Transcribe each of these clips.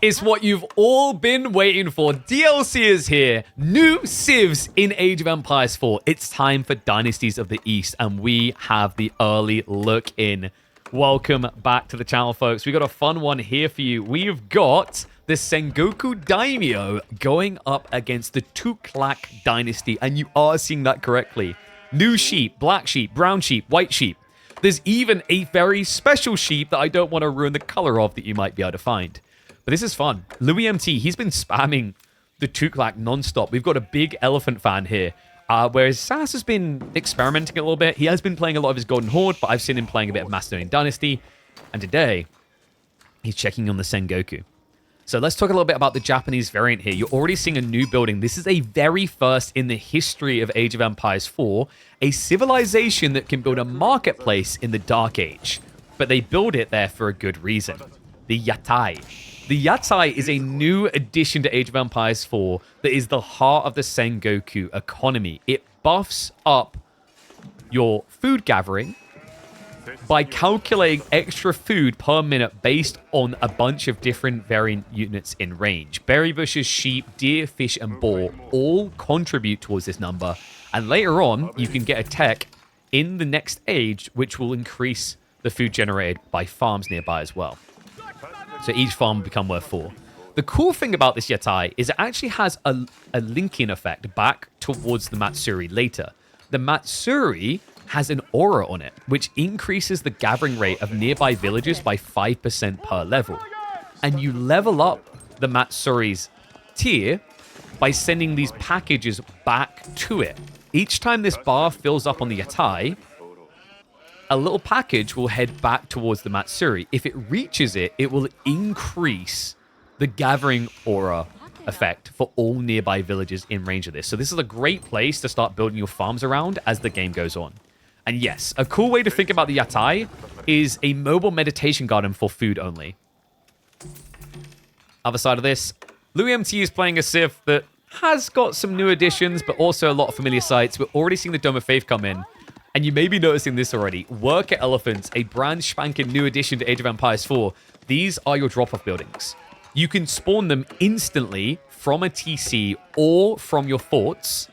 It's what you've all been waiting for. DLC is here. New civs in Age of Empires 4. It's time for Dynasties of the East, and we have the early look in. Welcome back to the channel, folks. We got a fun one here for you. We've got the Sengoku Daimyo going up against the Tuklak Dynasty, and you are seeing that correctly. New sheep, black sheep, brown sheep, white sheep. There's even a very special sheep that I don't want to ruin the color of that you might be able to find. But this is fun. Louis MT, he's been spamming the Tuklak non-stop. We've got a big elephant fan here. Whereas Sass has been experimenting a little bit. He has been playing a lot of his Golden Horde, but I've seen him playing a bit of Macedonian Dynasty. And today, he's checking on the Sengoku. So let's talk a little bit about the Japanese variant here. You're already seeing a new building. This is a very first in the history of Age of Empires 4, a civilization that can build a marketplace in the Dark Age. But they build it there for a good reason. The Yatai. The Yatai is a new addition to Age of Empires 4 that is the heart of the Sengoku economy. It buffs up your food gathering by calculating extra food per minute based on a bunch of different variant units in range. Berry bushes, sheep, deer, fish, and boar all contribute towards this number. And later on, you can get a tech in the next age which will increase the food generated by farms nearby as well. So each farm will become worth 4. The cool thing about this Yatai is it actually has a linking effect back towards the Matsuri later. The Matsuri has an aura on it, which increases the gathering rate of nearby villages by 5% per level. And you level up the Matsuri's tier by sending these packages back to it. Each time this bar fills up on the Yatai, a little package will head back towards the Matsuri. If it reaches it, it will increase the gathering aura effect for all nearby villages in range of this. So this is a great place to start building your farms around as the game goes on. And yes, a cool way to think about the Yatai is a mobile meditation garden for food only. Other side of this, Louis MT is playing a civ that has got some new additions, but also a lot of familiar sites. We're already seeing the Dome of Faith come in. And you may be noticing this already. Worker Elephants, a brand spanking new addition to Age of Empires 4. These are your drop-off buildings. You can spawn them instantly from a TC or from your forts,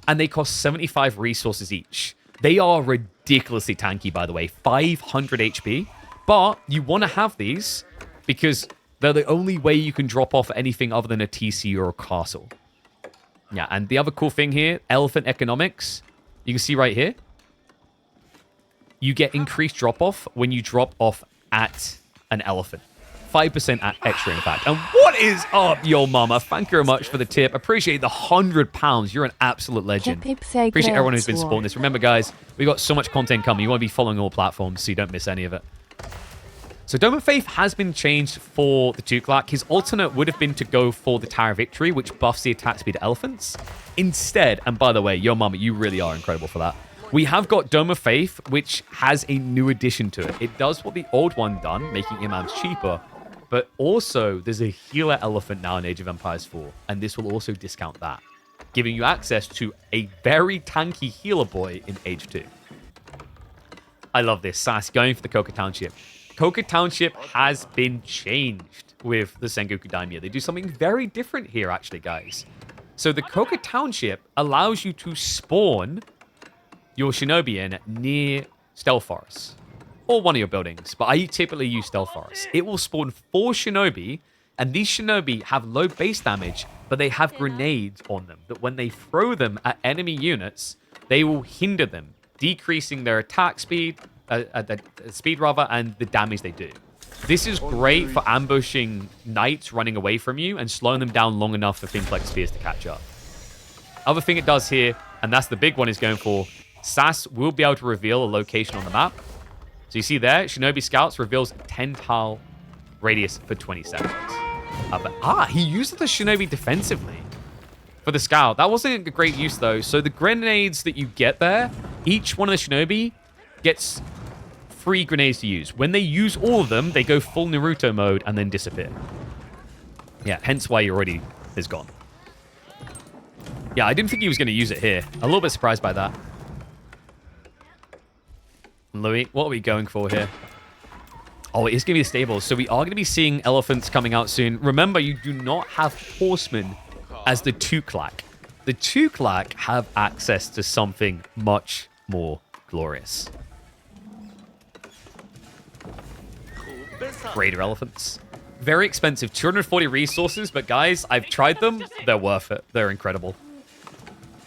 and they cost 75 resources each. They are ridiculously tanky, by the way, 500 HP. But you want to have these because they're the only way you can drop off anything other than a TC or a castle. Yeah, and the other cool thing here, elephant economics, you can see right here. You get increased drop-off when you drop off at an elephant. 5% extra, in fact. And what is up, yo mama? Thank you very much for the tip. Appreciate the £100. You're an absolute legend. Appreciate everyone who's been supporting this. Remember, guys, we got so much content coming. You want to be following all platforms so you don't miss any of it. So Dome of Faith has been changed for the Tuklak. His alternate would have been to go for the Tower of Victory, which buffs the attack speed of elephants. Instead, and by the way, yo mama, you really are incredible for that. We have got Dome of Faith, which has a new addition to it. It does what the old one done, making imams cheaper. But also, there's a healer elephant now in Age of Empires 4. And this will also discount that, giving you access to a very tanky healer boy in Age 2. I love this. Sass going for the Koka Township. Koka Township has been changed with the Sengoku Daimyo. They do something very different here, actually, guys. So the Koka Township allows you to spawn your shinobi in near stealth forests or one of your buildings, but I typically use stealth forests. It will spawn 4 shinobi, and these shinobi have low base damage, but they have grenades on them that when they throw them at enemy units, they will hinder them, decreasing their attack speed, and the damage they do. This is great for ambushing knights running away from you and slowing them down long enough for things like spears to catch up. Other thing it does here, and that's the big one is going for, Sass will be able to reveal a location on the map. So you see there, Shinobi Scouts reveals a 10-tile radius for 20 seconds. He used the Shinobi defensively for the Scout. That wasn't a great use, though. So the grenades that you get there, each one of the Shinobi gets 3 grenades to use. When they use all of them, they go full Naruto mode and then disappear. Yeah, hence why he already is gone. Yeah, I didn't think he was going to use it here. A little bit surprised by that. Louis, what are we going for here? Oh, it is going to be the stables. So we are going to be seeing elephants coming out soon. Remember, you do not have horsemen as the Tuklak. The Tuklak have access to something much more glorious. Raider elephants. Very expensive. 240 resources, but guys, I've tried them. They're worth it. They're incredible.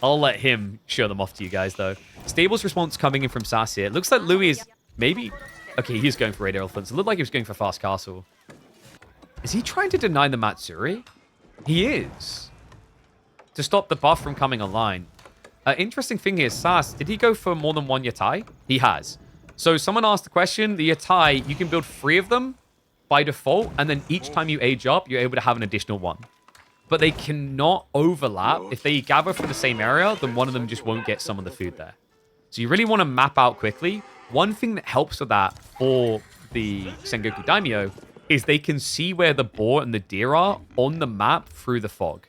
I'll let him show them off to you guys, though. Stables response coming in from Sass here. It looks like Louis is maybe... Okay, he's going for Raider elephants. It looked like he was going for Fast Castle. Is he trying to deny the Matsuri? He is. To stop the buff from coming online. Interesting thing here, Sass, did he go for more than one Yatai? He has. So someone asked the question, the Yatai, you can build 3 of them by default, and then each time you age up, you're able to have an additional one. But they cannot overlap. If they gather from the same area, then one of them just won't get some of the food there. So you really want to map out quickly. One thing that helps with that for the Sengoku Daimyo is they can see where the boar and the deer are on the map through the fog.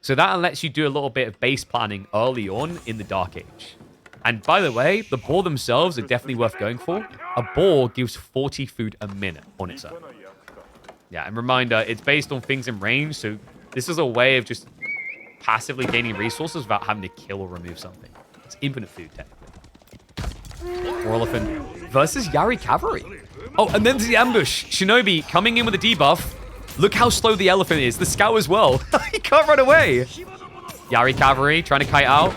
So that lets you do a little bit of base planning early on in the Dark Age. And by the way, the boar themselves are definitely worth going for. A boar gives 40 food a minute on its own. Yeah, and reminder, it's based on things in range, so this is a way of just passively gaining resources without having to kill or remove something. It's infinite food, technically. War Elephant versus Yari Cavalry. Oh, and then the ambush. Shinobi coming in with a debuff. Look how slow the elephant is. The scout as well. He can't run away. Yari Cavalry trying to kite out.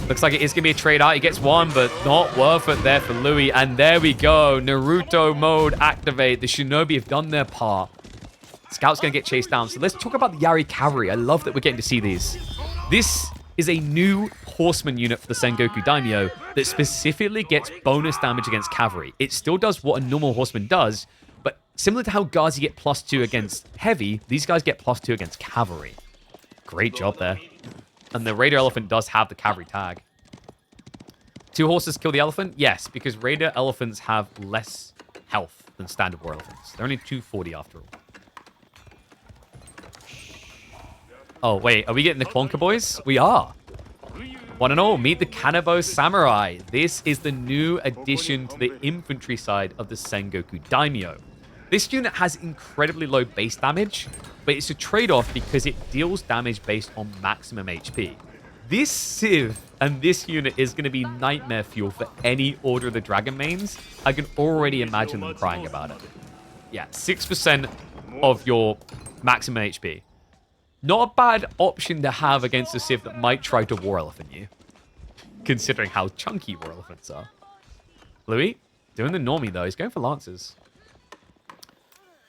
Looks like it is going to be a trade out. He gets one, but not worth it there for Louis. And there we go. Naruto mode activate. The Shinobi have done their part. Scout's going to get chased down. So let's talk about the Yari Cavalry. I love that we're getting to see these. This is a new horseman unit for the Sengoku Daimyo that specifically gets bonus damage against cavalry. It still does what a normal horseman does, but similar to how Ghazi get +2 against heavy, these guys get +2 against cavalry. Great job there. And the Raider Elephant does have the cavalry tag. 2 horses kill the elephant? Yes, because Raider Elephants have less health than standard war elephants. They're only 240 after all. Oh, wait, are we getting the Clonker boys? We are. One and all, meet the Kanabo Samurai. This is the new addition to the infantry side of the Sengoku Daimyo. This unit has incredibly low base damage, but it's a trade-off because it deals damage based on maximum HP. This Civ and this unit is going to be nightmare fuel for any Order of the Dragon mains. I can already imagine them crying about it. Yeah, 6% of your maximum HP. Not a bad option to have against a Civ that might try to War Elephant you, considering how chunky War Elephants are. Louis, doing the normie though. He's going for Lancers.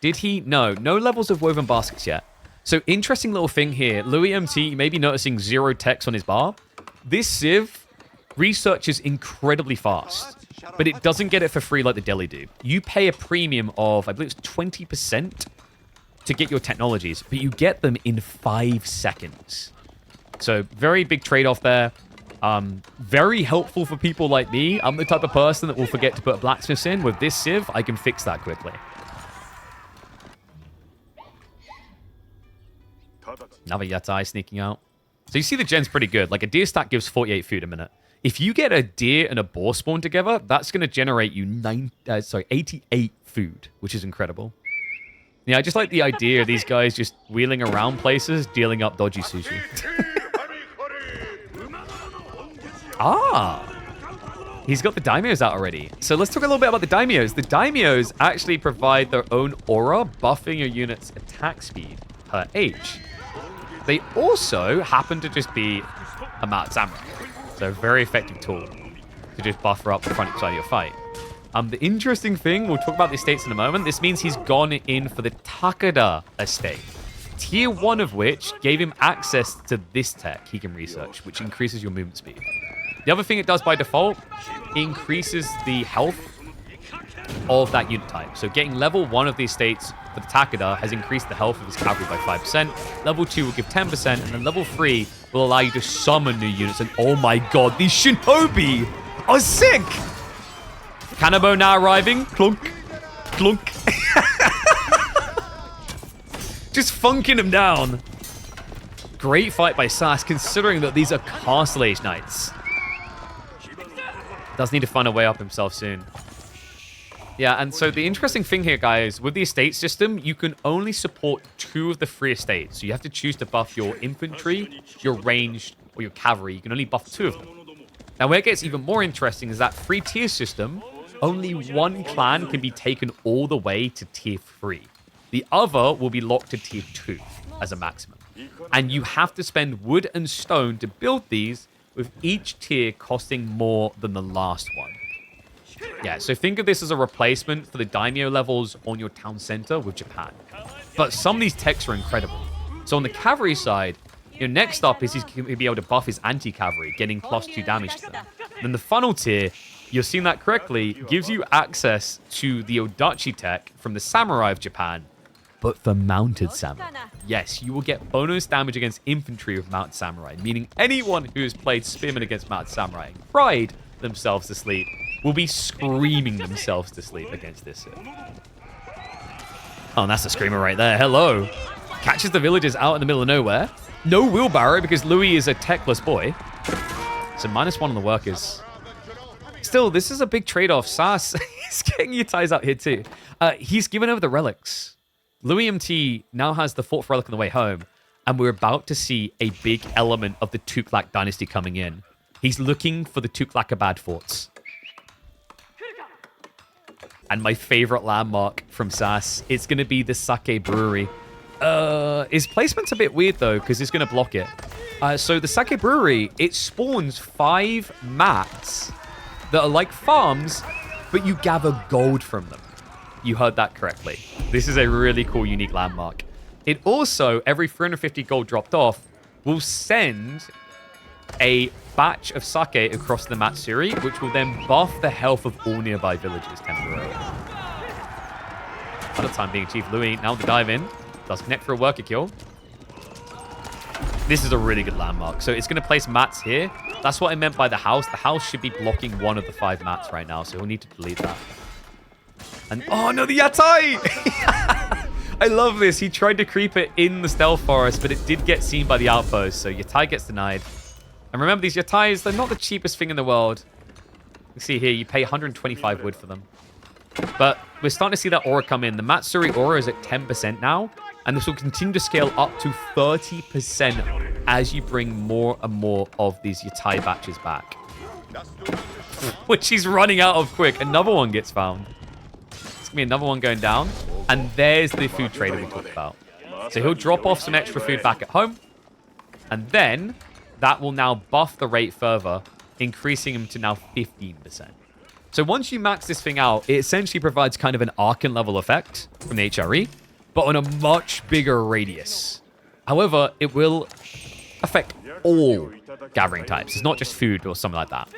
Did he? No levels of woven baskets yet. So interesting little thing here. Louis MT, you may be noticing 0 text on his bar. This Civ researches incredibly fast, but it doesn't get it for free like the Deli do. You pay a premium of, I believe it's 20%. To get your technologies, but you get them in 5 seconds. So very big trade-off there. Very helpful for people like me. I'm the type of person that will forget to put a blacksmith in. With this Civ, I can fix that quickly. Another Yatai sneaking out. So you see the gen's pretty good. Like a deer stack gives 48 food a minute. If you get a deer and a boar spawn together, that's going to generate you 88 food, which is incredible. Yeah, I just like the idea of these guys just wheeling around places, dealing up dodgy sushi. He's got the Daimyos out already. So let's talk a little bit about the Daimyos. The Daimyos actually provide their own aura, buffing your unit's attack speed per age. They also happen to just be a Mount Samurai. So a very effective tool to just buffer up the front side of your fight. The interesting thing, we'll talk about the estates in a moment. This means he's gone in for the Takeda estate. Tier 1 of which gave him access to this tech he can research, which increases your movement speed. The other thing it does by default, it increases the health of that unit type. So getting level 1 of the estates for the Takeda has increased the health of his cavalry by 5%. Level 2 will give 10%, and then level 3 will allow you to summon new units. And oh my god, these Shinobi are sick! Kanabo now arriving. Clunk. Clunk. Just funking him down. Great fight by Sass, considering that these are Castle Age Knights. Does need to find a way up himself soon. Yeah, and so the interesting thing here, guys, with the estate system, you can only support 2 of the 3 estates. So you have to choose to buff your infantry, your ranged, or your cavalry. You can only buff 2 of them. Now, where it gets even more interesting is that 3-tier system, only 1 clan can be taken all the way to tier 3. The other will be locked to tier 2 as a maximum. And you have to spend wood and stone to build these, with each tier costing more than the last one. Yeah, so think of this as a replacement for the daimyo levels on your town center with Japan. But some of these techs are incredible. So on the cavalry side, next up is he's going to be able to buff his anti-cavalry, getting +2 damage to them. Then the final tier, you're seeing that correctly, gives you access to the Odachi tech from the samurai of Japan, but for mounted samurai. Yes, you will get bonus damage against infantry with mounted samurai, meaning anyone who has played spearmen against mounted samurai and cried themselves to sleep will be screaming themselves to sleep against this. Oh, and that's the screamer right there. Hello. Catches the villagers out in the middle of nowhere. No wheelbarrow because Louis is a techless boy. So -1 on the workers. Still, this is a big trade-off. Sass, he's getting your ties out here too. He's given over the relics. Louis MT now has the 4th relic on the way home, and we're about to see a big element of the Tughlaq dynasty coming in. He's looking for the Tughlaqabad forts. And my favorite landmark from Sass, it's going to be the Sake Brewery. His placement's a bit weird, though, because he's going to block it. So the Sake Brewery, it spawns 5 mats that are like farms, but you gather gold from them. You heard that correctly. This is a really cool, unique landmark. It also, every 350 gold dropped off, will send a batch of sake across the Matsuri, which will then buff the health of all nearby villages temporarily. Another time being achieved. Louis now to dive in. Does connect for a worker kill. This is a really good landmark. So it's going to place mats here. That's what I meant by the house. The house should be blocking 1 of the 5 mats right now, so we'll need to delete that. And oh no, the yatai! I love this. He tried to creep it in the stealth forest, but it did get seen by the outpost, so yatai gets denied. And remember, these yatais, they're not the cheapest thing in the world. You see here, you pay 125 wood for them. But we're starting to see that aura come in. The Matsuri aura is at 10% now, and this will continue to scale up to 30% as you bring more and more of these yatai batches back. Which he's running out of quick. Another one gets found. It's going to be another one going down. And there's the food trader we talked about. So he'll drop off some extra food back at home. And then that will now buff the rate further, increasing him to now 15%. So once you max this thing out, it essentially provides kind of an Archon level effect from the HRE, but on a much bigger radius. However, it will affect all gathering types. It's not just food or something like that.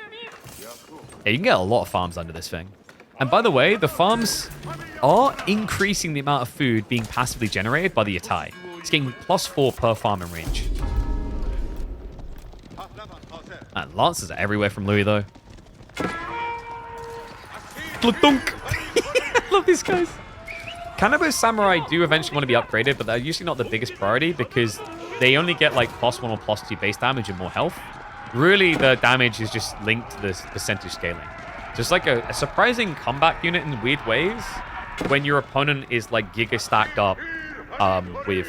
Yeah, you can get a lot of farms under this thing. And by the way, the farms are increasing the amount of food being passively generated by the yatai. It's getting +4 per farm in range. And lances are everywhere from Louis, though. Dunk. I love these guys. Kanabo Samurai do eventually want to be upgraded, but they're usually not the biggest priority because they only get like +1 or +2 base damage and more health. Really, the damage is just linked to this percentage scaling. So it's like a surprising comeback unit in weird ways when your opponent is like giga stacked up with,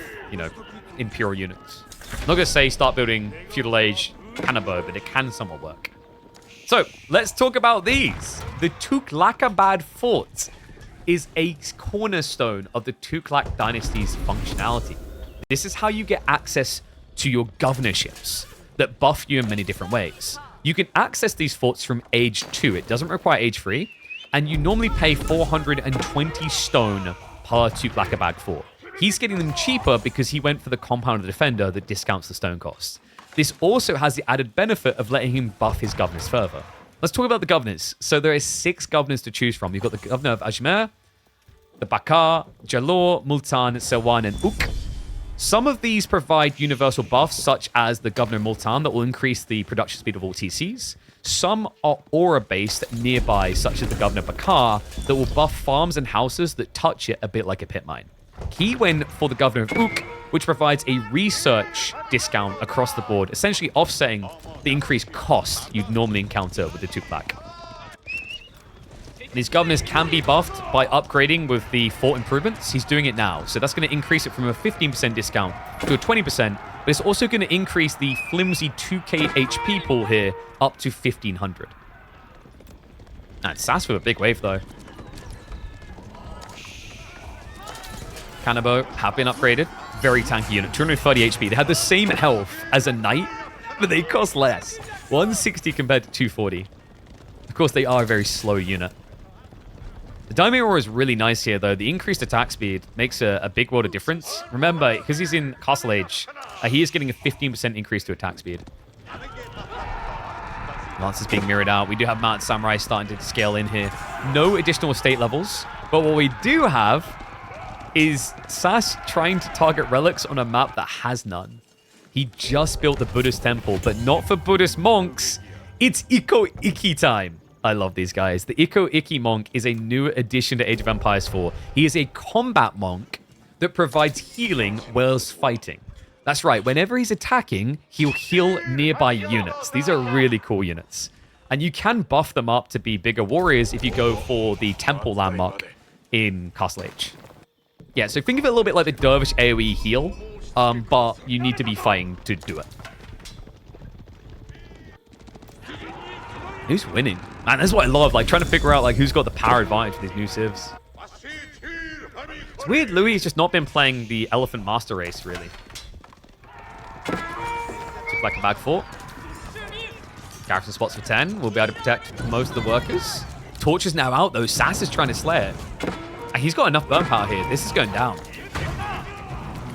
Imperial units. I'm not going to say start building Feudal Age Kanabo, but it can somewhat work. So, let's talk about these. The Tughlaqabad Fort is a cornerstone of the Tughlaq Dynasty's functionality. This is how you get access to your governorships that buff you in many different ways. You can access these forts from Age 2. It doesn't require Age 3. And you normally pay 420 stone per Tughlaqabad fort. He's getting them cheaper because he went for the Compound of the Defender that discounts the stone cost. This also has the added benefit of letting him buff his governors further. Let's talk about the governors. So there are 6 governors to choose from. You've got the governor of Ajmer, the Bakar, Jalor, Multan, Selwan, and Uk. Some of these provide universal buffs, such as the governor Multan, that will increase the production speed of all TCs. Some are aura-based nearby, such as the governor Bakar, that will buff farms and houses that touch it a bit like a pit mine. He went for the governor of Uk, which provides a research discount across the board, essentially offsetting the increased cost you'd normally encounter with the Tughlaq. These governors can be buffed by upgrading with the fort improvements. He's doing it now. So that's going to increase it from a 15% discount to a 20%. But it's also going to increase the flimsy 2k HP pool here up to 1,500. That's Sass with a big wave, though. Kanabo have been upgraded. Very tanky unit. 230 HP. They had the same health as a knight, but they cost less. 160 compared to 240. Of course, they are a very slow unit. The Daimyo Aura is really nice here, though. The increased attack speed makes a big world of difference. Remember, because he's in Castle Age, he is getting a 15% increase to attack speed. Lance is being mirrored out. We do have Mounted Samurai starting to scale in here. No additional estate levels. But what we do have is Sass trying to target relics on a map that has none. He just built the Buddhist temple, but not for Buddhist monks. It's Iko Iki time. I love these guys. The Iko Iki monk is a new addition to Age of Empires 4. He is a combat monk that provides healing whilst fighting. That's right. Whenever he's attacking, he'll heal nearby units. These are really cool units. And you can buff them up to be bigger warriors if you go for the temple landmark in Castle Age. Yeah, so think of it a little bit like the Dervish AoE heal, but you need to be fighting to do it. Who's winning? Man, that's what I love, like trying to figure out like who's got the power advantage for these new civs. It's weird Louis has just not been playing the Elephant Master Race, really. Took like a bag 4. Garrison spots for 10. We'll be able to protect most of the workers. Torch is now out, though. Sass is trying to slay it. And he's got enough burn power here. This is going down.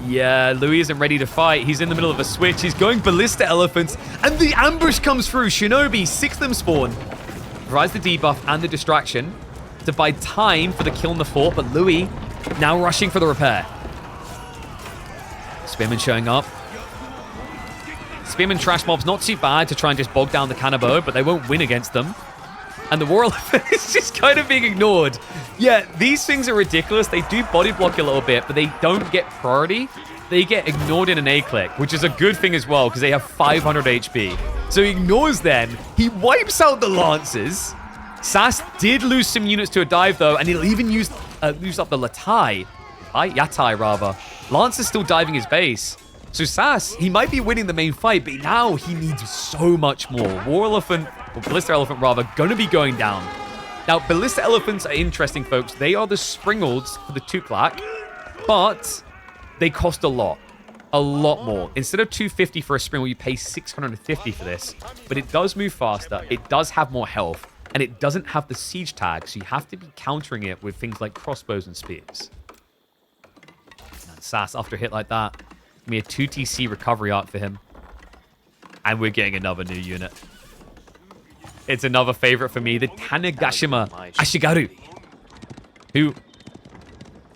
Yeah, Louis isn't ready to fight. He's in the middle of a switch. He's going Ballista Elephants. And the ambush comes through. Shinobi, 6 of them spawn. Provides the debuff and the distraction to buy time for the kill in the fort. But Louis now rushing for the repair. Spearman showing up. Spearman trash mobs not too bad to try and just bog down the Kanabo, but they won't win against them. And the War Elephant is just kind of being ignored. Yeah, these things are ridiculous. They do body block a little bit, but they don't get priority. They get ignored in an A-click, which is a good thing as well, because they have 500 HP. So he ignores them. He wipes out the Lancers. Sass did lose some units to a dive, though, and he'll even use up the Yatai, rather. Lance is still diving his base. So Sass, he might be winning the main fight, but now he needs so much more. War Elephant, or Ballista Elephant rather, gonna be going down. Now, Ballista Elephants are interesting, folks. They are the Springalds for the Tuklak, but they cost a lot more. Instead of 250 for a Springal, you pay 650 for this, but it does move faster, it does have more health, and it doesn't have the siege tag, so you have to be countering it with things like crossbows and spears. And Sass, after a hit like that, be a 2TC recovery arc for him. And we're getting another new unit. It's another favorite for me, the Tanegashima Ashigaru. Who...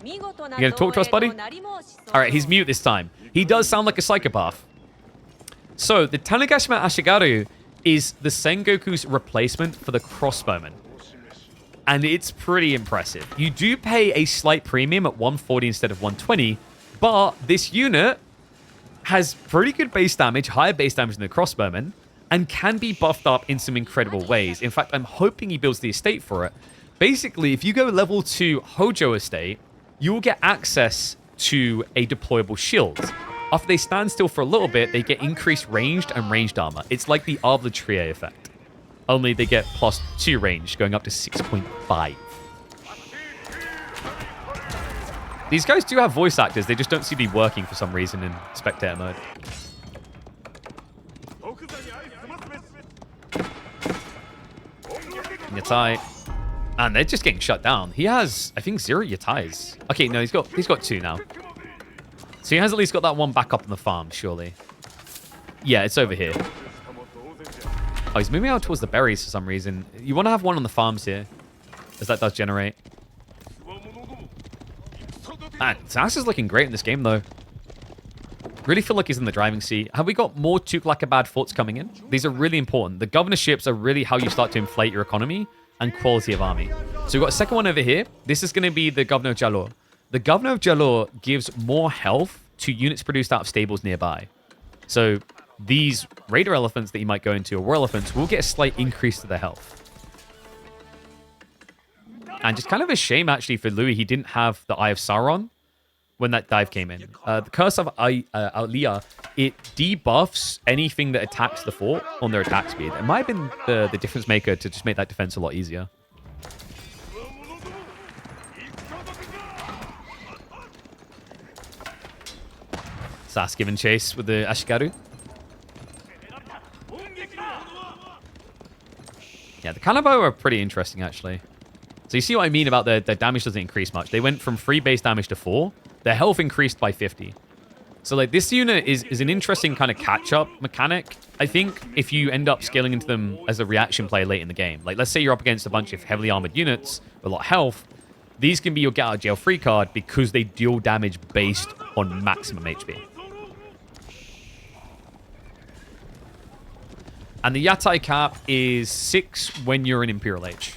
You gonna talk to us, buddy? Alright, he's mute this time. He does sound like a psychopath. So, the Tanegashima Ashigaru is the Sengoku's replacement for the crossbowman. And it's pretty impressive. You do pay a slight premium at 140 instead of 120, but this unit has pretty good base damage, higher base damage than the crossbowman, and can be buffed up in some incredible ways. In fact, I'm hoping he builds the estate for it. Basically, if you go level 2 Hojo estate, you will get access to a deployable shield. After they stand still for a little bit, they get increased ranged and ranged armor. It's like the Arbla Trie effect. Only they get +2 range, going up to 6.5. These guys do have voice actors, they just don't seem to be working for some reason in spectator mode. Yatai. And they're just getting shut down. He has, I think, 0 Yatais. Okay, no, he's got 2 now. So he has at least got that one back up on the farm, surely. Yeah, it's over here. Oh, he's moving out towards the berries for some reason. You want to have one on the farms here, as that does generate. Man, Sass is looking great in this game, though. Really feel like he's in the driving seat. Have we got more Tuklakabad forts coming in? These are really important. The governorships are really how you start to inflate your economy and quality of army. So we've got a second one over here. This is going to be the Governor of Jalor. The Governor of Jalor gives more health to units produced out of stables nearby. So these Raider Elephants that you might go into, or War Elephants, will get a slight increase to their health. And just kind of a shame, actually, for Louis. He didn't have the Eye of Sauron when that dive came in. The Curse of Aulia, it debuffs anything that attacks the fort on their attack speed. It might have been the difference maker to just make that defense a lot easier. Sas giving chase with the Ashigaru. Yeah, the Kanabo are pretty interesting, actually. So you see what I mean about their damage doesn't increase much. They went from 3 base damage to 4. Their health increased by 50. So like this unit is an interesting kind of catch-up mechanic. I think if you end up scaling into them as a reaction play late in the game. Like let's say you're up against a bunch of heavily armored units with a lot of health. These can be your get out of jail free card because they deal damage based on maximum HP. And the Yatai cap is 6 when you're in Imperial Age.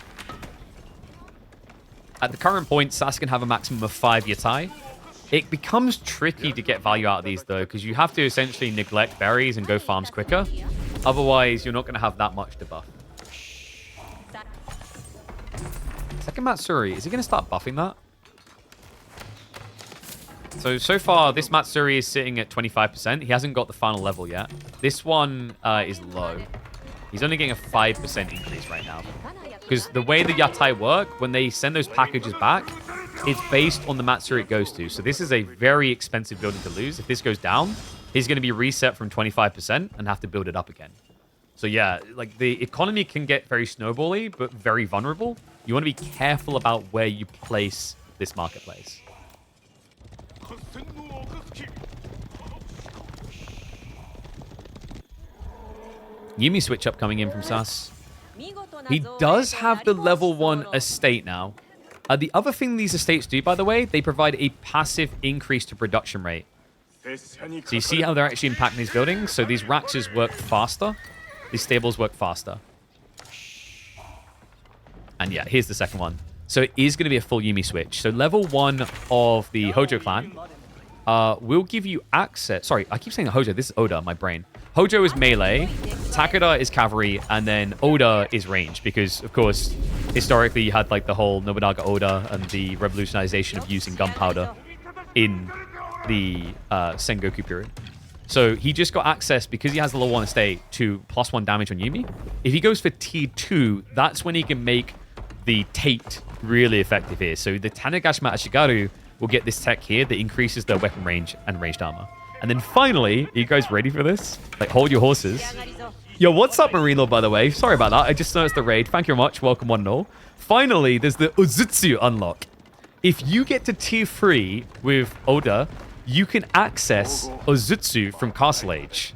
At the current point, Sas can have a maximum of 5 Yatai. It becomes tricky to get value out of these, though, because you have to essentially neglect berries and go farms quicker. Otherwise, you're not going to have that much to buff. Second Matsuri, is he going to start buffing that? So far, this Matsuri is sitting at 25%. He hasn't got the final level yet. This one is low. He's only getting a 5% increase right now. Because the way the Yatai work, when they send those packages back, it's based on the Matsuri it goes to. So this is a very expensive building to lose. If this goes down, he's going to be reset from 25% and have to build it up again. So yeah, like the economy can get very snowbally, but very vulnerable. You want to be careful about where you place this marketplace. Yumi switch up coming in from Sas. He does have the level 1 estate now. The other thing these estates do, by the way, they provide a passive increase to production rate. So you see how they're actually impacting these buildings? So these Raxes work faster. These stables work faster. And yeah, here's the second one. So it is going to be a full Yumi switch. So level 1 of the Hojo clan will give you access. Sorry, I keep saying Hojo. This is Oda, my brain. Hojo is melee, Takeda is cavalry, and then Oda is range. Because, of course, historically you had like the whole Nobunaga Oda and the revolutionization of using gunpowder in the Sengoku period. So he just got access, because he has the level 1 estate, to +1 damage on Yumi. If he goes for tier 2, that's when he can make the Tate really effective here. So the Tanegashima Ashigaru will get this tech here that increases their weapon range and ranged armor. And then finally, are you guys ready for this? Like, hold your horses. Yo, what's up, Marino, by the way? Sorry about that. I just noticed the raid. Thank you very much. Welcome, one and all. Finally, there's the Ozutsu unlock. If you get to tier 3 with Oda, you can access Ozutsu from Castle Age.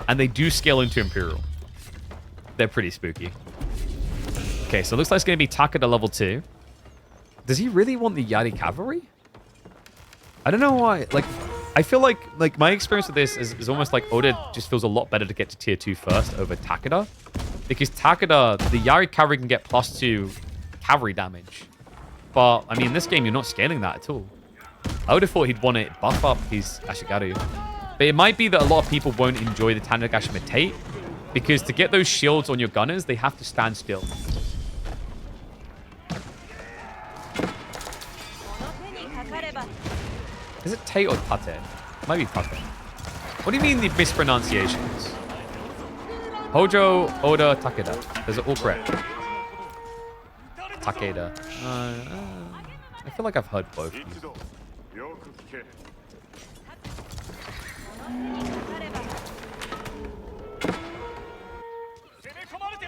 And they do scale into Imperial. They're pretty spooky. Okay, so it looks like it's going to be Takeda level 2. Does he really want the Yari Cavalry? I don't know why. Like, I feel like my experience with this is almost like Oda just feels a lot better to get to tier 2 first over Takeda. Because Takeda, the Yari Cavalry can get +2 cavalry damage. But, I mean, in this game, you're not scaling that at all. I would have thought he'd want to buff up his Ashigaru. But it might be that a lot of people won't enjoy the Tanegashima Tate. Because to get those shields on your gunners, they have to stand still. Is it Tate or Tate? It might be Tate. What do you mean the mispronunciations? Hojo, Oda, Takeda. Is it all correct? Takeda. I feel like I've heard both.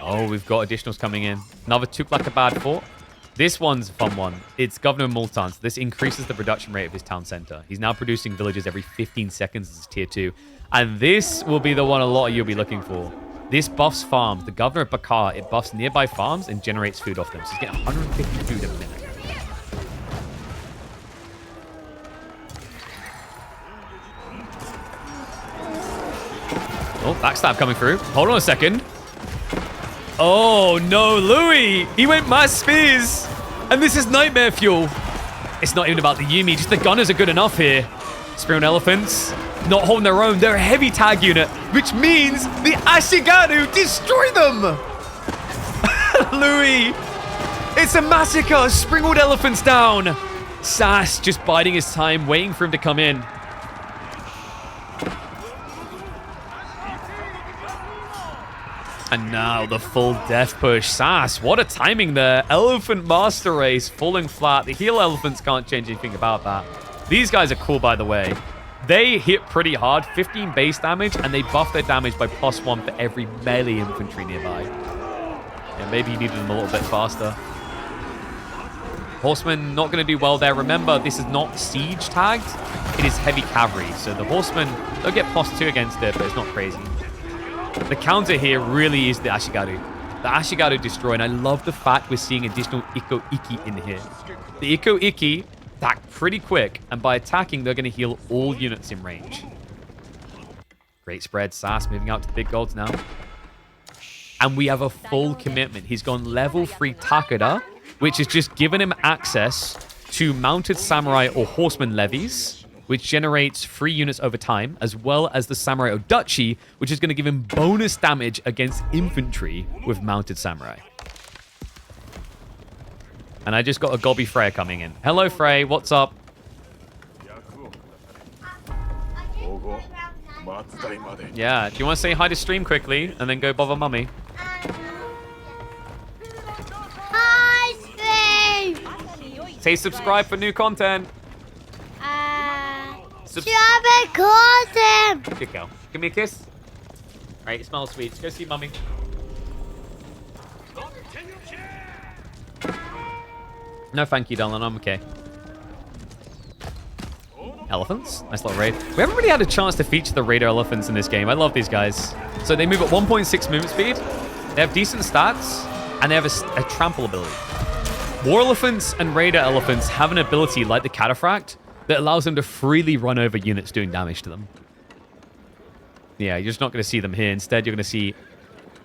Oh, we've got additionals coming in. Another Tuklakabad fort. This one's a fun one. It's Governor Multan. So this increases the production rate of his town center. He's now producing villages every 15 seconds as tier 2. And this will be the one a lot of you will be looking for. This buffs farms. The Governor of Bakar, it buffs nearby farms and generates food off them. So he's getting 150 food a minute. Oh, backstab coming through. Hold on a second. Oh, no, Louis. He went mass spears. And this is nightmare fuel. It's not even about the Yumi. Just the gunners are good enough here. Spear on elephants. Not holding their own. They're a heavy tag unit, which means the Ashigaru destroy them. Louis It's a massacre! Springald elephants down! Sass just biding his time, waiting for him to come in. And now the full death push. Sass, what a timing there. Elephant Master Race falling flat. The heel elephants can't change anything about that. These guys are cool, by the way. They hit pretty hard, 15 base damage, and they buff their damage by +1 for every melee infantry nearby. Yeah, maybe you needed them a little bit faster. Horsemen not going to do well there. Remember, this is not siege tagged. It is heavy cavalry. So the horsemen, they'll get +2 against it, but it's not crazy. The counter here really is the Ashigaru. The Ashigaru destroy, and I love the fact we're seeing additional Ikko Iki in here. The Ikko Iki attack pretty quick, and by attacking, they're going to heal all units in range. Great spread. Sass moving out to the big golds now. And we have a full commitment. He's gone level 3 Takeda, which has just given him access to mounted samurai or horseman levies, which generates 3 units over time, as well as the samurai Odachi, which is going to give him bonus damage against infantry with mounted samurai. And I just got a Gobby Freya coming in. Hello, Frey. What's up? Yeah, do you want to say hi to stream quickly and then go bother mummy? Hi, stream! Say subscribe for new content. Good girl. Give me a kiss. All right, you smell sweet. Let's go see mummy. No, thank you, darling. I'm okay. Elephants. Nice little raid. We haven't really had a chance to feature the raider elephants in this game. I love these guys. So they move at 1.6 movement speed. They have decent stats, and they have a trample ability. War elephants and raider elephants have an ability like the cataphract that allows them to freely run over units doing damage to them. Yeah, you're just not going to see them here. Instead, you're going to see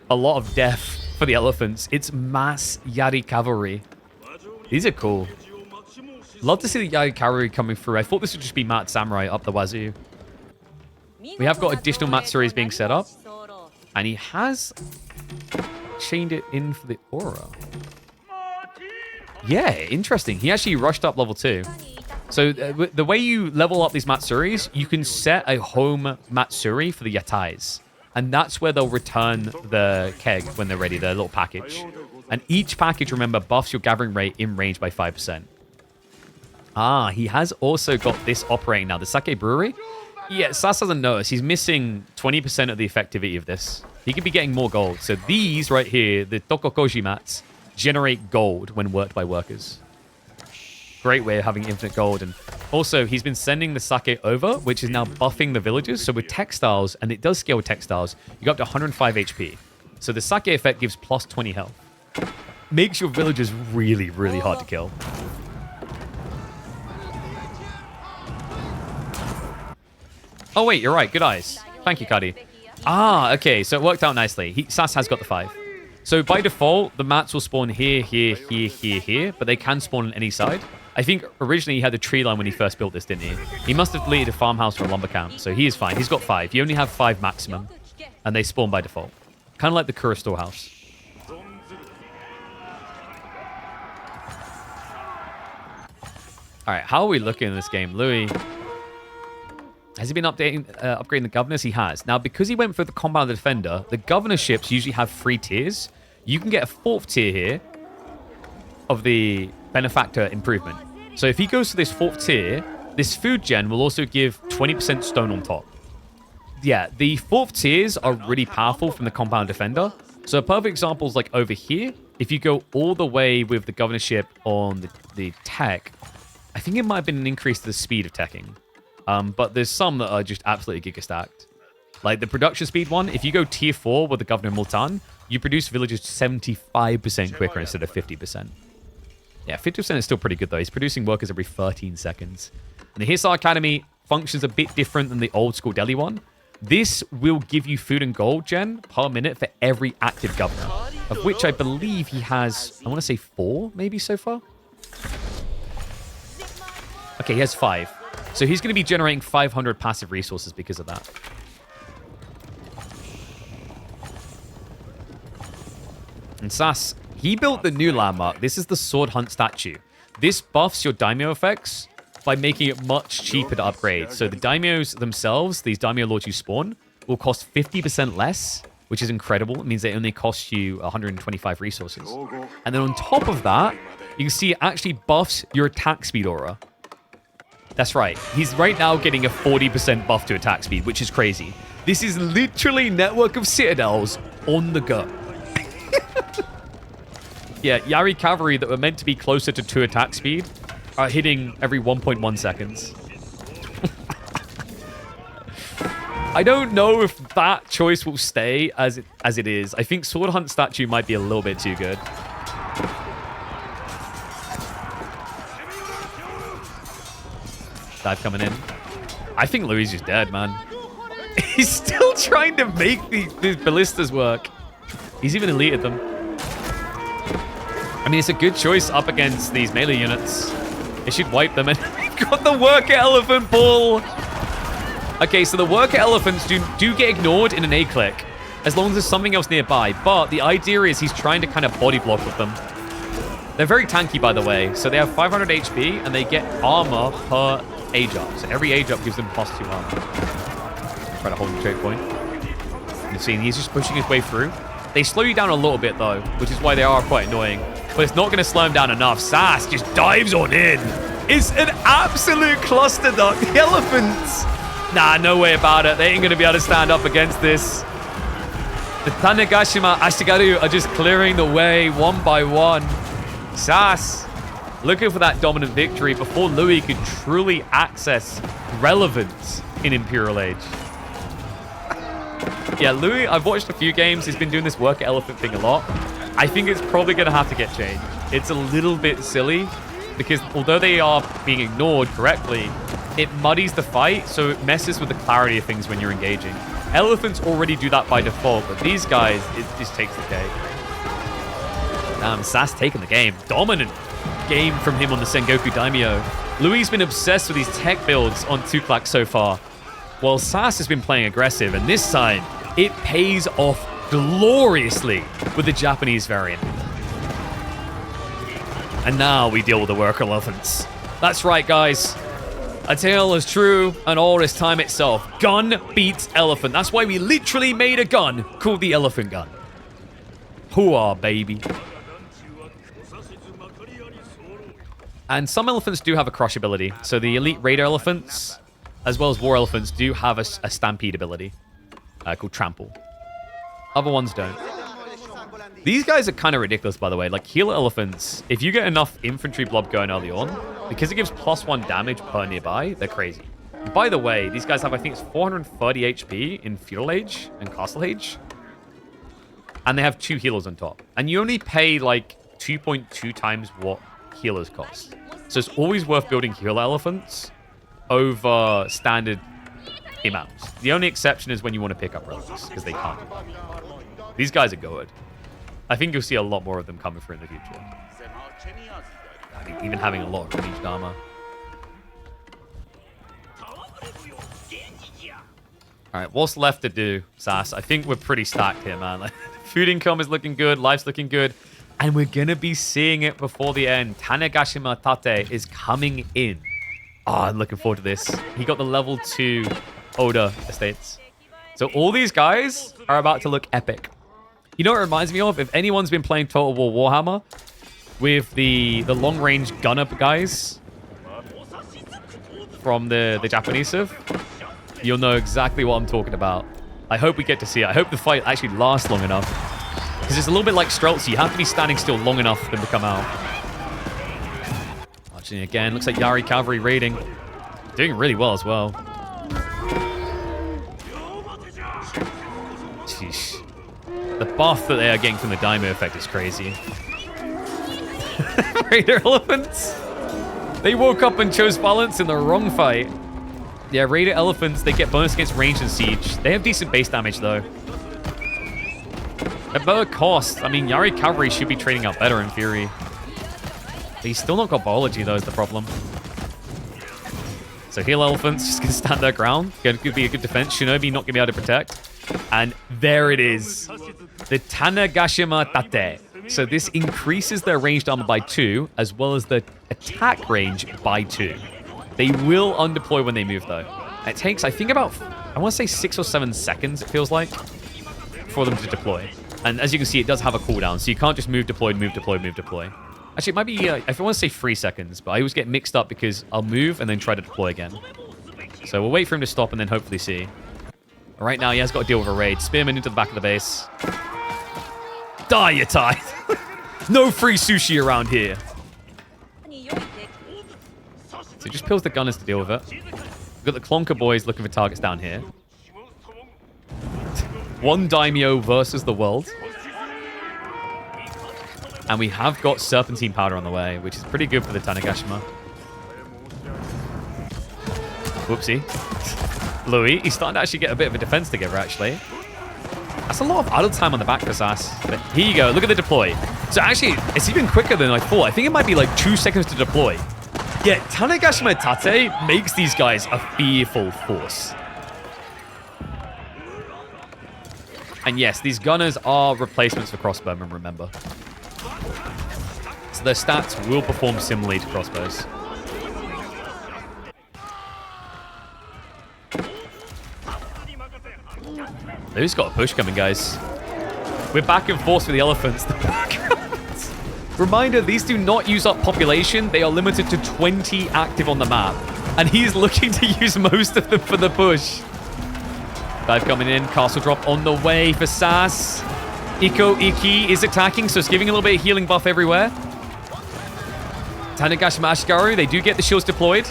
a lot of death for the elephants. It's mass Yari cavalry. These are cool. Love to see the Yari cavalry coming through. I thought this would just be Mat Samurai up the wazoo. We have got additional Matsuris being set up. And he has chained it in for the aura. Yeah, interesting. He actually rushed up level 2. So the way you level up these Matsuris, you can set a home Matsuri for the Yatais. And that's where they'll return the keg when they're ready, their little package. And each package, remember, buffs your gathering rate in range by 5%. Ah, he has also got this operating now, the Sake Brewery. Yeah, Sass doesn't notice. He's missing 20% of the effectivity of this. He could be getting more gold. So these right here, the Tokokoji mats, generate gold when worked by workers. Great way of having infinite gold. And also, he's been sending the sake over, which is now buffing the villagers. So with textiles, and it does scale with textiles, you go up to 105 HP. So the sake effect gives plus 20 health. Makes your villagers really, really hard to kill. Oh, wait, you're right. Good eyes. Thank you, Kadi. Ah, okay. So it worked out nicely. Sass has got the 5. So by default, the mats will spawn here, here, here, here, here, but they can spawn on any side. I think originally he had a tree line when he first built this, didn't he? He must have deleted a farmhouse or a lumber camp, so he is fine. He's got 5. You only have 5 maximum, and they spawn by default. Kind of like the Kura storehouse. All right, how are we looking in this game? Louis, has he been updating, upgrading the governors? He has. Now, because he went for the compound defender, the governorships usually have 3 tiers. You can get a 4th tier here of the benefactor improvement. So if he goes to this 4th tier, this food gen will also give 20% stone on top. Yeah, the 4th tiers are really powerful from the compound defender. So a perfect example is like over here. If you go all the way with the governorship on the tech, I think it might have been an increase to the speed of teching. But there's some that are just absolutely giga-stacked. Like the production speed one, if you go tier 4 with the Governor Multan, you produce villagers 75% quicker instead of 50%. Yeah, 50% is still pretty good though. He's producing workers every 13 seconds. And the Hisar Academy functions a bit different than the old school Delhi one. This will give you food and gold gen per minute for every active governor, of which I believe he has, I want to say 4 maybe so far. Okay, he has 5. So he's going to be generating 500 passive resources because of that. And Sass, He built the new landmark. This is the Sword Hunt statue. This buffs your daimyo effects by making it much cheaper to upgrade. So the daimyos themselves, these daimyo lords you spawn, will cost 50% less, which is incredible. It means they only cost you 125 resources. And then on top of that, you can see it actually buffs your attack speed aura. That's right. He's right now getting a 40% buff to attack speed, which is crazy. This is literally Network of Citadels on the go. Yeah, Yari cavalry that were meant to be closer to 2 attack speed are hitting every 1.1 seconds. I don't know if that choice will stay as it is. I think Sword Hunt statue might be a little bit too good. Dive coming in. I think Luigi's dead, man. He's still trying to make these ballistas work. He's even eliteed them. I mean, it's a good choice up against these melee units. It should wipe them. And we've got the worker elephant bull. Okay, so the worker elephants do get ignored in an A click, as long as there's something else nearby. But the idea is he's trying to kind of body block with them. They're very tanky, by the way. So they have 500 HP, and they get armor per age up. So every age up gives them +2 armor. Try to hold the trade point. You've seen he's just pushing his way through. They slow you down a little bit, though, which is why they are quite annoying. But it's not going to slow him down enough. Sass just dives on in. It's an absolute cluster duck. The elephants. Nah, no way about it. They ain't going to be able to stand up against this. The Tanegashima Ashigaru are just clearing the way one by one. Sass looking for that dominant victory before Louis could truly access relevance in Imperial Age. Yeah, Louis, I've watched a few games. He's been doing this worker elephant thing a lot. I think it's probably going to have to get changed. It's a little bit silly because although they are being ignored correctly, it muddies the fight, so it messes with the clarity of things when you're engaging. Elephants already do that by default, but these guys, it just takes the cake. Sass taking the game. Dominant game from him on the Sengoku Daimyo. Louis has been obsessed with these tech builds on Tuklak so far, while Sass has been playing aggressive, and this time, it pays off gloriously with the Japanese variant. And now we deal with the worker elephants. That's right, guys. A tale is true, and all is time itself. Gun beats elephant. That's why we literally made a gun called the elephant gun. Hooah, baby. And some elephants do have a crush ability. So the elite raider elephants, as well as war elephants, do have a stampede ability called trample. Other ones don't. These guys are kind of ridiculous, by the way. Like healer elephants, if you get enough infantry blob going early on, because it gives +1 damage per nearby, they're crazy. And by the way, these guys have, I think it's 430 HP in feudal age and castle age. And they have 2 healers on top. And you only pay like 2.2 times what healers cost. So it's always worth building healer elephants over standard amounts. The only exception is when you want to pick up relics, because they can't. These guys are good. I think you'll see a lot more of them coming through in the future. Even having a lot of ranged armor. Alright, what's left to do, Sass? I think we're pretty stacked here, man. Like, food income is looking good, life's looking good, and we're gonna be seeing it before the end. Tanegashima Tate is coming in. Oh, I'm looking forward to this. He got the level 2 Oda estates. So all these guys are about to look epic. You know what it reminds me of? If anyone's been playing Total War Warhammer with the long-range gunner guys from the Japanese civ, you'll know exactly what I'm talking about. I hope we get to see it. I hope the fight actually lasts long enough. Because it's a little bit like Streltsy. You have to be standing still long enough for them to come out. Watching again. Looks like Yari Cavalry raiding. Doing really well as well. Sheesh. The buff that they are getting from the Daimyo effect is crazy. Raider elephants. They woke up and chose balance in the wrong fight. Yeah, Raider elephants, they get bonus against range and siege. They have decent base damage, though. At better cost, I mean, Yari Cavalry should be trading out better in theory. But he's still not got biology, though, is the problem. So heal elephants just gonna stand their ground. Gonna be a good defense. Shinobi not gonna be able to protect. And there it is. The Tanegashima Tate. So this increases their ranged armor by 2, as well as the attack range by 2. They will undeploy when they move, though. It takes, I think, about, I want to say 6 or 7 seconds, it feels like, for them to deploy. And as you can see, it does have a cooldown, so you can't just move, deploy, move, deploy, move, deploy. Actually, it might be, if I want to say 3 seconds, but I always get mixed up because I'll move and then try to deploy again. So we'll wait for him to stop and then hopefully see. Right now, he has got to deal with a raid. Spearman into the back of the base. Die, you tie. No free sushi around here. So he just pills the gunners to deal with it. We've got the Clonker boys looking for targets down here. One Daimyo versus the world. And we have got Serpentine Powder on the way, which is pretty good for the Tanegashima. Whoopsie. Louis, he's starting to actually get a bit of a defense together, actually. That's a lot of idle time on the back for Sass. But here you go. Look at the deploy. So actually, it's even quicker than I thought. I think it might be like 2 seconds to deploy. Yeah, Tanegashima Tate makes these guys a fearful force. And yes, these gunners are replacements for crossbowmen, remember. So their stats will perform similarly to crossbows. Who's got a push coming, guys? We're back and forth with the elephants. Reminder, these do not use up population. They are limited to 20 active on the map. And he's looking to use most of them for the push. Dive coming in. Castle drop on the way for Sass. Iko Iki is attacking, so it's giving a little bit of healing buff everywhere. Tanegashima Ashigaru, they do get the shields deployed.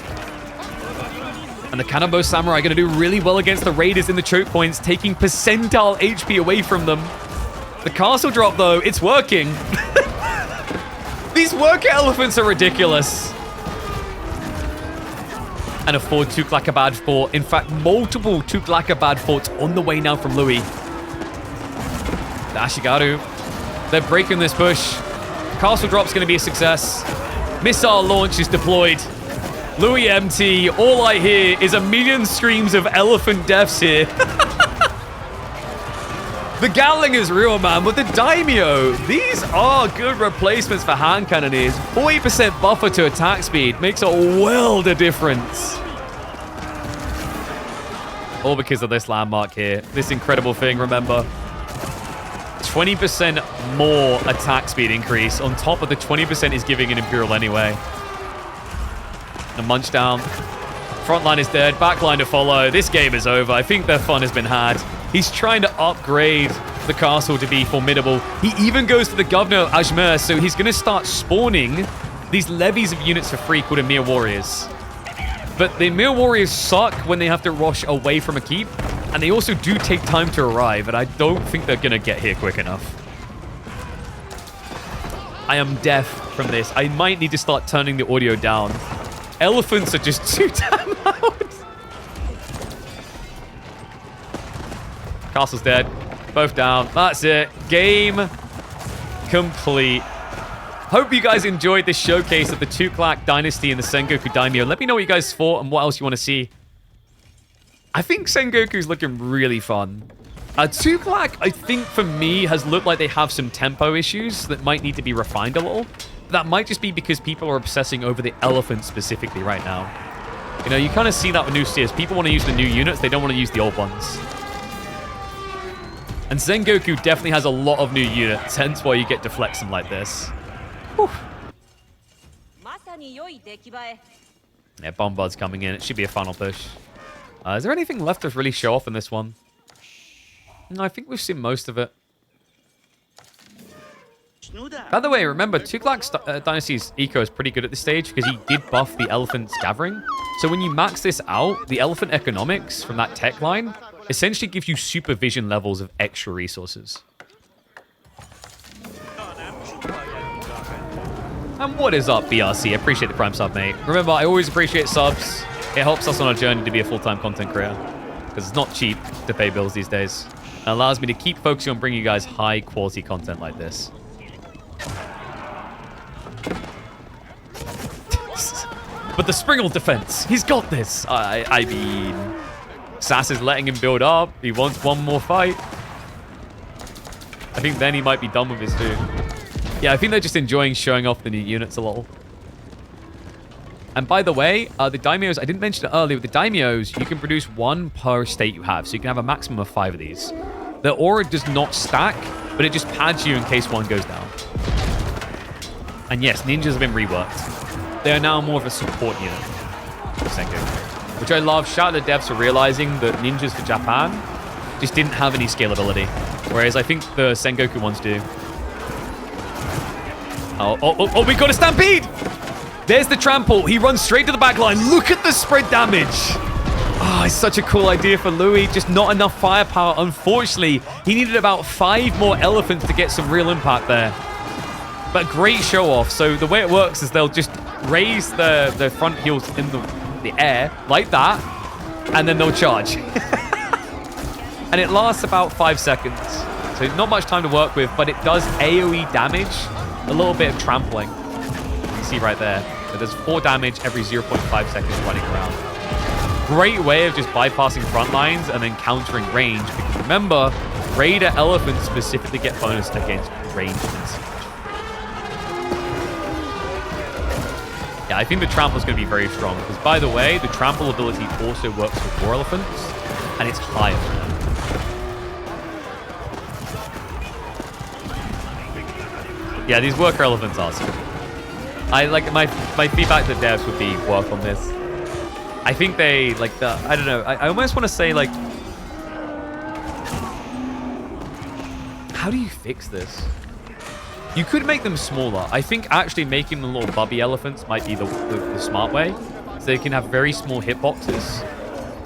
And the Kanabo Samurai are going to do really well against the Raiders in the choke points, taking percentile HP away from them. The castle drop, though, it's working. These worker elephants are ridiculous. And a forward Tuklakabad fort. In fact, multiple Tuklakabad forts on the way now from Louis. The Ashigaru, they're breaking this push. Castle drop's going to be a success. Missile launch is deployed. Louis MT, all I hear is a million screams of elephant deaths here. The Gatling is real, man, but the Daimyo, these are good replacements for hand cannoneers. 40% buffer to attack speed makes a world of difference. All because of this landmark here. This incredible thing, remember. 20% more attack speed increase on top of the 20% he's giving an Imperial anyway. A munch down. Front line is dead. Back line to follow. This game is over. I think their fun has been had. He's trying to upgrade the castle to be formidable. He even goes to the governor of Ajmer, so he's going to start spawning these levies of units for free called Emir Warriors. But the Emir Warriors suck when they have to rush away from a keep, and they also do take time to arrive, and I don't think they're going to get here quick enough. I am deaf from this. I might need to start turning the audio down. Elephants are just too damn loud. Castle's dead. Both down. That's it. Game complete. Hope you guys enjoyed this showcase of the Tuklak Dynasty and the Sengoku Daimyo. Let me know what you guys thought and what else you want to see. I think Sengoku's looking really fun. Tuklak, I think for me, has looked like they have some tempo issues that might need to be refined a little. That might just be because people are obsessing over the elephant specifically right now. You know, you kind of see that with new steers. People want to use the new units. They don't want to use the old ones. And Sengoku definitely has a lot of new units, hence why you get deflection like this. Whew. Yeah, Bombard's coming in. It should be a final push. Is there anything left to really show off in this one? No, I think we've seen most of it. By the way, remember, Tuklak Dynasty's eco is pretty good at this stage because he did buff the elephant's gathering. So when you max this out, the elephant economics from that tech line essentially gives you supervision levels of extra resources. And what is up, BRC? I appreciate the Prime sub, mate. Remember, I always appreciate subs. It helps us on our journey to be a full-time content creator because it's not cheap to pay bills these days. It allows me to keep focusing on bringing you guys high-quality content like this. But the Springle defense, he's got this. I mean, Sass is letting him build up. He wants one more fight. I think then he might be done with his dude. Yeah, I think they're just enjoying showing off the new units a little. And by the way, the Daimyos, I didn't mention it earlier, but the Daimyos, you can produce 1 per state you have. So you can have a maximum of 5 of these. The aura does not stack, but it just pads you in case one goes down. And yes, ninjas have been reworked. They are now more of a support unit. Sengoku. Which I love. Shout out to devs for realizing that ninjas for Japan just didn't have any scalability. Whereas I think the Sengoku ones do. Oh, we got a stampede! There's the trample. He runs straight to the back line. Look at the spread damage. Oh, it's such a cool idea for Louis. Just not enough firepower. Unfortunately, he needed about 5 more elephants to get some real impact there. But great show off. So the way it works is they'll just raise the front heels in the air like that, and then they'll charge. And it lasts about 5 seconds. So not much time to work with, but it does AoE damage, a little bit of trampling. You can see right there. So there's 4 damage every 0.5 seconds running around. Great way of just bypassing front lines and then countering range. Because remember, Raider elephants specifically get bonus against range and siege. Yeah, I think the trample is going to be very strong. Because by the way, the trample ability also works with war elephants, and it's higher for them. Yeah, these worker elephants are super cool. I like my feedback to devs would be work on this. I think they like the I don't know. I almost want to say like, how do you fix this? You could make them smaller. I think actually making them little bubby elephants might be the smart way. So they can have very small hitboxes,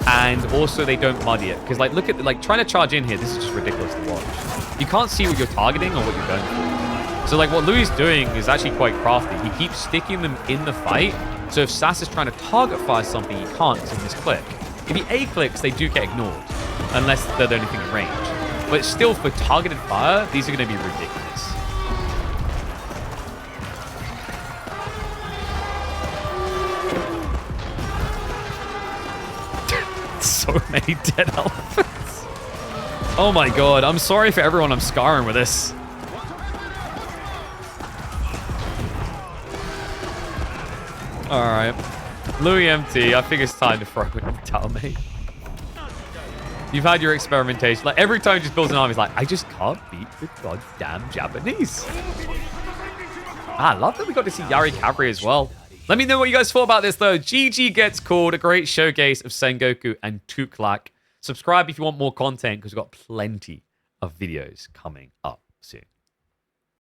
and also they don't muddy it. Because like look at like trying to charge in here. This is just ridiculous to watch. You can't see what you're targeting or what you're going for. So like what Louis is doing is actually quite crafty. He keeps sticking them in the fight. So if Sass is trying to target fire something, he can't because of this click. If he A clicks, they do get ignored. Unless they're the only thing in range. But still, for targeted fire, these are going to be ridiculous. So many dead elephants. Oh my god. I'm sorry for everyone I'm scarring with this. Alright. Louis MT, I think it's time to throw in the towel, mate. You've had your experimentation. Like, every time he just builds an army, he's like, I just can't beat the goddamn Japanese. I love that we got to see Yari Cavalry as well. Let me know what you guys thought about this, though. GG gets called. A great showcase of Sengoku and Tuklak. Subscribe if you want more content, because we've got plenty of videos coming up soon.